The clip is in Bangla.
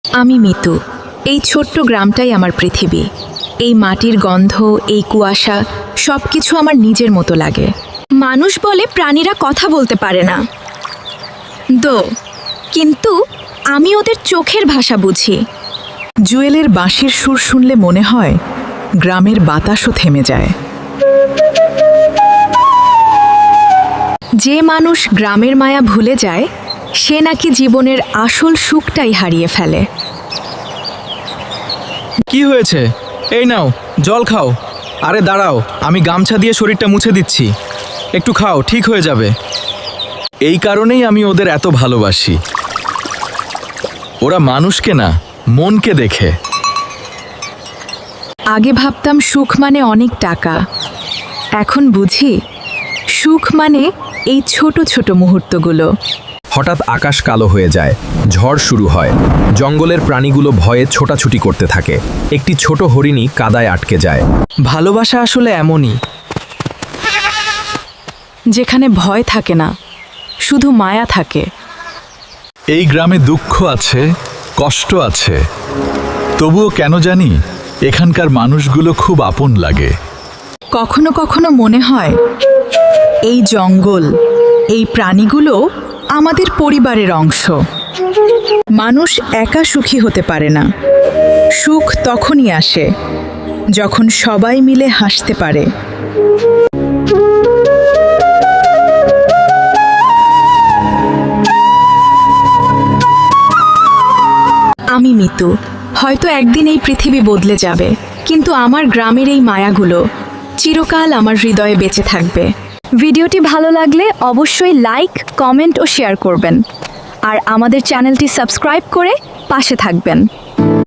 আমি মিতু। এই ছোট্ট গ্রামটাই আমার পৃথিবী। এই মাটির গন্ধ, এই কুয়াশা, সব কিছু আমার নিজের মতো লাগে। মানুষ বলে প্রাণীরা কথা বলতে পারে না, কিন্তু আমি ওদের চোখের ভাষা বুঝি। জুয়েলের বাঁশির সুর শুনলে মনে হয় গ্রামের বাতাসও থেমে যায়। যে মানুষ গ্রামের মায়া ভুলে যায়, সে নাকি জীবনের আসল সুখটাই হারিয়ে ফেলে। কি হয়েছে? এই নাও, জল খাও। আরে দাঁড়াও, আমি গামছা দিয়ে শরীরটা মুছে দিচ্ছি। একটু খাও, ঠিক হয়ে যাবে। এই কারণেই আমি ওদের এত ভালোবাসি। ওরা মানুষকে না, মনকে দেখে। আগে ভাবতাম সুখ মানে অনেক টাকা, এখন বুঝি সুখ মানে এই ছোট ছোট মুহূর্তগুলো। হঠাৎ আকাশ কালো হয়ে যায়, ঝড় শুরু হয়। জঙ্গলের প্রাণীগুলো ভয়ে ছোটাছুটি করতে থাকে। একটি ছোট হরিণী কাদায় আটকে যায়। ভালোবাসা আসলে এমনই। যেখানে ভয় থাকে না, শুধু মায়া থাকে। এই গ্রামে দুঃখ আছে, কষ্ট আছে, তবুও কেন জানি এখানকার মানুষগুলো খুব আপন লাগে। কখনো কখনো মনে হয় এই জঙ্গল, এই প্রাণীগুলো আমাদের পরিবারের অংশ। মানুষ একা সুখী হতে পারে না। সুখ তখনই আসে যখন সবাই মিলে হাসতে পারে। আমি মিতু। হয়তো একদিন এই পৃথিবী বদলে যাবে, কিন্তু আমার গ্রামের এই মায়াগুলো চিরকাল আমার হৃদয়ে বেঁচে থাকবে। ভিডিওটি ভালো লাগলে অবশ্যই লাইক, কমেন্ট ও শেয়ার করবেন। আর আমাদের চ্যানেলটি সাবস্ক্রাইব করে পাশে থাকবেন।